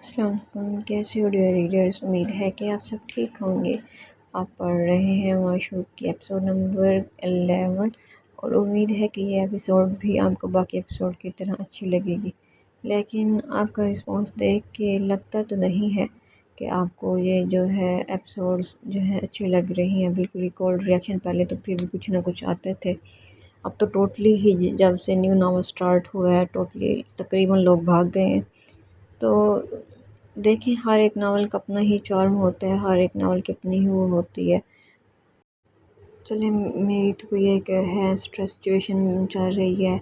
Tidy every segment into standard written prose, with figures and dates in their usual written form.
السلام علیکم، کیسے ہو ڈیئر ریڈرز؟ امید ہے کہ آپ سب ٹھیک ہوں گے۔ آپ پڑھ رہے ہیں معشوق کی ایپیسوڈ نمبر 11 اور امید ہے کہ یہ ایپیسوڈ بھی آپ کو باقی ایپیسوڈ کی طرح اچھی لگے گی، لیکن آپ کا رسپانس دیکھ کے لگتا تو نہیں ہے کہ آپ کو یہ جو ہے ایپیسوڈز جو ہے اچھی لگ رہی ہیں۔ بالکل ریکارڈ ریئیکشن پہلے تو پھر بھی کچھ نہ کچھ آتے تھے، اب تو ٹوٹلی ہی جب سے نیو ناول سٹارٹ ہوا ہے ٹوٹلی تقریباً لوگ بھاگ گئے ہیں۔ تو دیکھیں، ہر ایک ناول کا اپنا ہی چارم ہوتا ہے، ہر ایک ناول کی اپنی ہی وہ ہوتی ہے۔ چلیں، میری تو کوئی ایک ہے اسٹریس سچویشن چل رہی ہے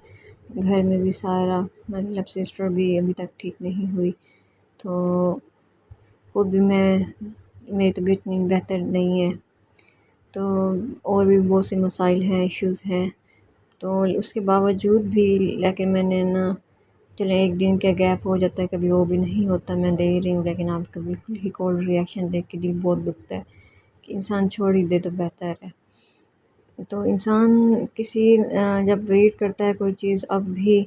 گھر میں بھی سارا، مطلب سسٹر بھی ابھی تک ٹھیک نہیں ہوئی، تو خود بھی میری طبیعت اتنی بہتر نہیں ہے، تو اور بھی بہت سے مسائل ہیں، ایشوز ہیں، تو اس کے باوجود بھی لیکن میں نے نا چلیں ایک دن کا گیپ ہو جاتا ہے، کبھی وہ بھی نہیں ہوتا، میں دے رہی ہوں، لیکن آپ کا بالکل ہی کولڈ ریئیکشن دیکھ کے دل بہت دکھتا ہے کہ انسان چھوڑ ہی دے تو بہتر ہے۔ تو انسان کسی جب ریڈ کرتا ہے کوئی چیز، اب بھی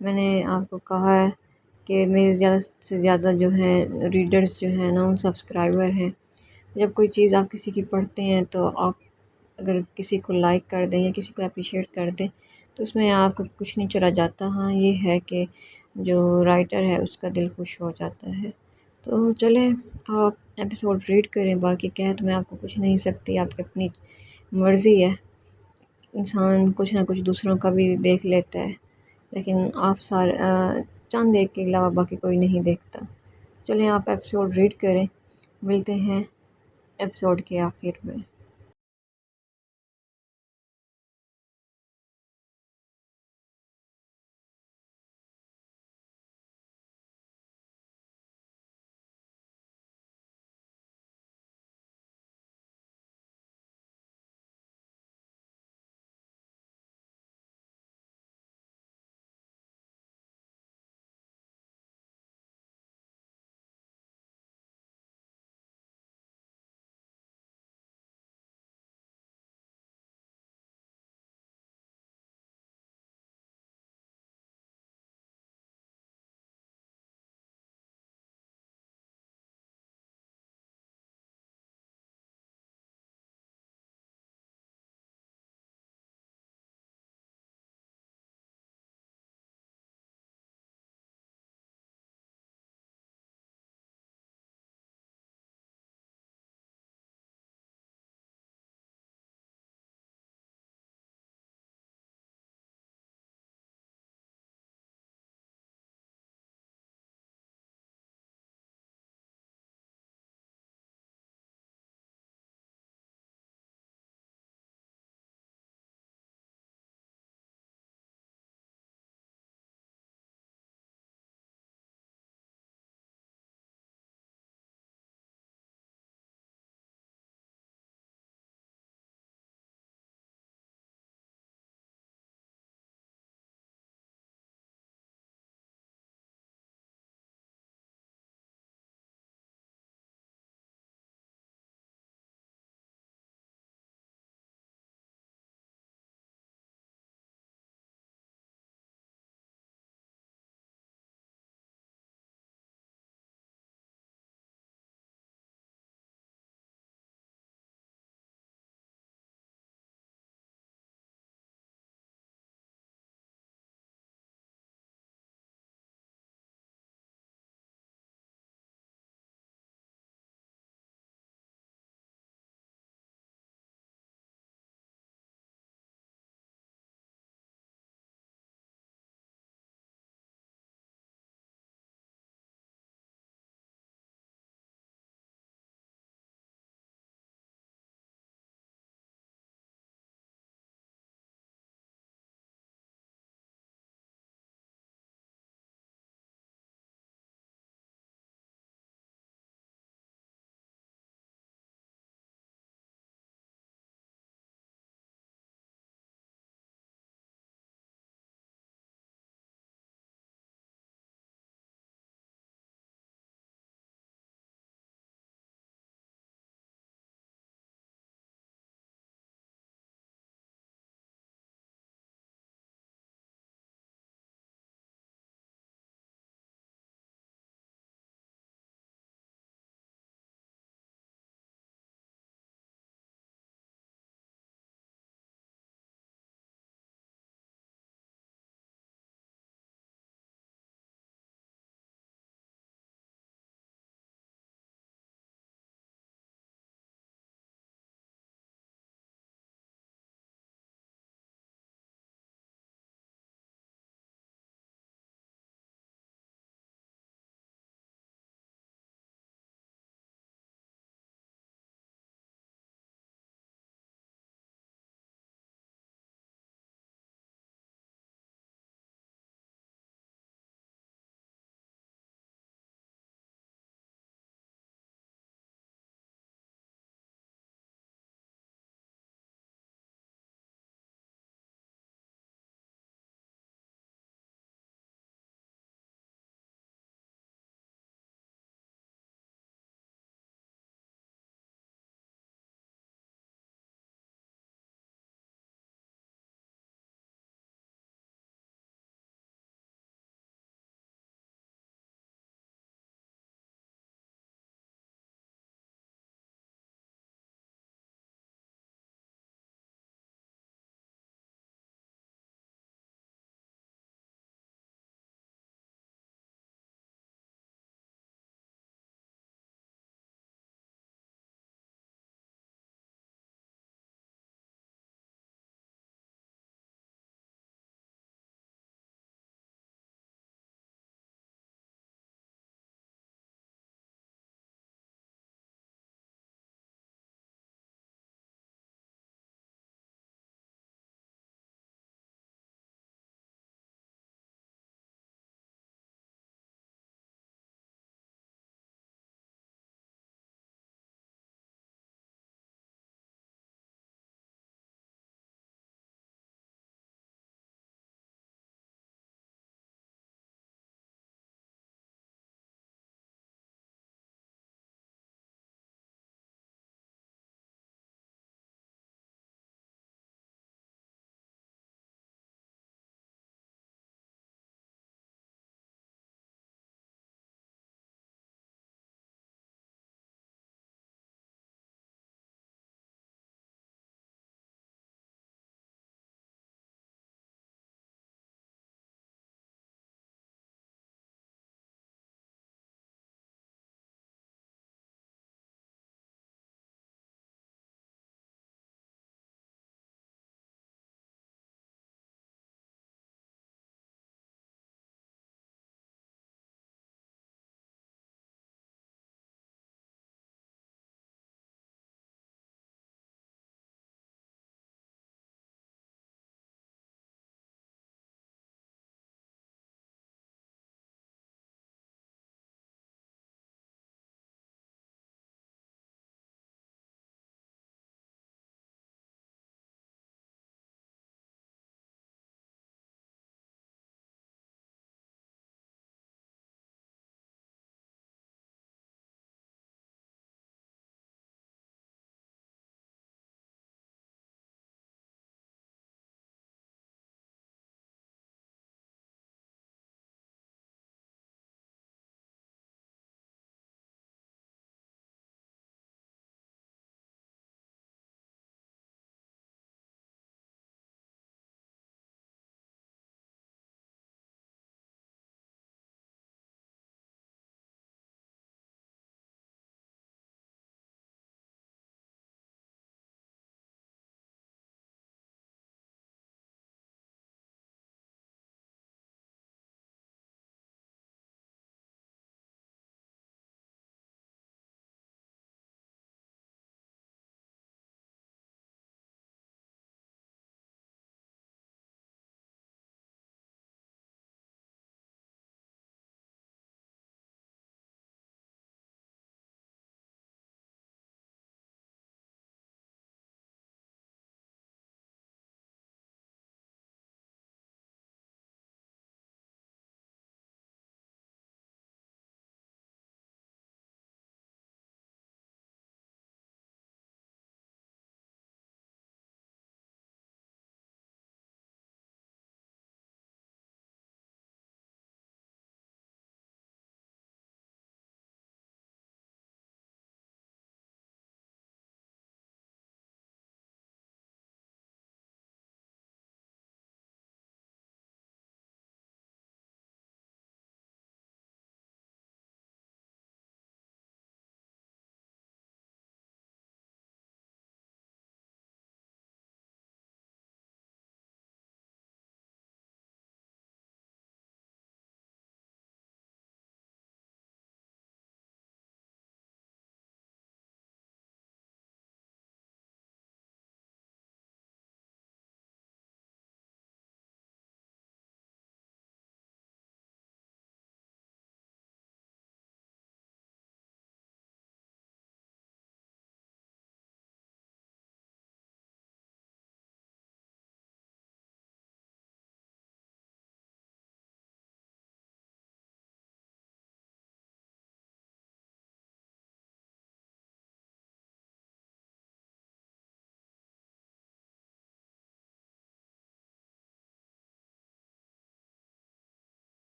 میں نے آپ کو کہا ہے کہ میرے زیادہ سے زیادہ جو ہیں ریڈرز جو ہیں نا، ان سبسکرائبر ہیں، جب کوئی چیز آپ کسی کی پڑھتے ہیں تو آپ اگر کسی کو لائک کر دیں یا کسی کو اپریشیٹ کر دیں تو اس میں آپ کا کچھ نہیں چلا جاتا، ہاں یہ ہے کہ جو رائٹر ہے اس کا دل خوش ہو جاتا ہے۔ تو چلیں آپ ایپیسوڈ ریڈ کریں، باقی کہہ تو میں آپ کو کچھ نہیں سکتی، آپ کی اپنی مرضی ہے، انسان کچھ نہ کچھ دوسروں کا بھی دیکھ لیتا ہے، لیکن آپ چند ایک کے علاوہ باقی کوئی نہیں دیکھتا۔ چلیں آپ ایپیسوڈ ریڈ کریں، ملتے ہیں ایپیسوڈ کے آخر میں۔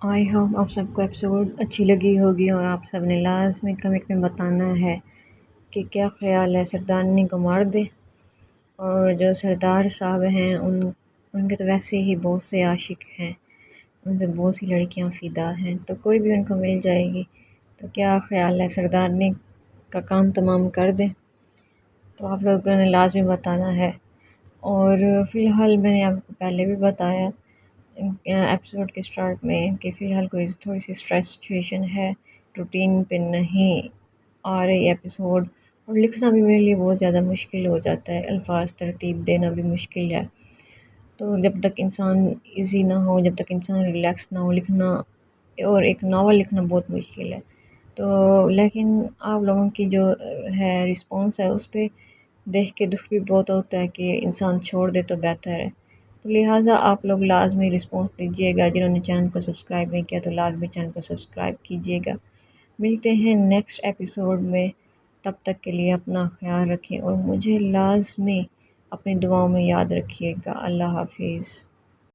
آئی ہوپ آپ سب کو ایپیسوڈ اچھی لگی ہوگی اور آپ سب نے لازمی کمنٹ میں بتانا ہے کہ کیا خیال ہے سردارنی کو مار دے. اور جو سردار صاحب ہیں ان کے تو ویسے ہی بہت سے عاشق ہیں، ان پہ بہت سی لڑکیاں فدا ہیں، تو کوئی بھی ان کو مل جائے گی. تو کیا خیال ہے سردارنی کا کام تمام کر دیں؟ تو آپ لوگوں نے لازمی بتانا ہے. اور فی الحال میں نے آپ کو پہلے بھی بتایا ایپیسوڈ کے اسٹارٹ میں کہ فی الحال کوئی تھوڑی سی اسٹریس سچویشن ہے، روٹین پہ نہیں آ رہی ایپیسوڈ، اور لکھنا بھی میرے لیے بہت زیادہ مشکل ہو جاتا ہے، الفاظ ترتیب دینا بھی مشکل ہے. تو جب تک انسان ایزی نہ ہو، جب تک انسان ریلیکس نہ ہو، لکھنا اور ایک ناول لکھنا بہت مشکل ہے. تو لیکن آپ لوگوں کی جو ہے رسپانس ہے اس پہ دیکھ کے دکھ بھی بہت ہوتا ہے کہ انسان چھوڑ دے تو بہتر ہے. تو لہٰذا آپ لوگ لازمی رسپانس دیجیے گا. جنہوں نے چینل کو سبسکرائب نہیں کیا تو لازمی چینل کو سبسکرائب کیجیے گا. ملتے ہیں نیکسٹ ایپیسوڈ میں، تب تک کے لیے اپنا خیال رکھیں اور مجھے لازمی اپنی دعاؤں میں یاد رکھیے گا. اللہ حافظ.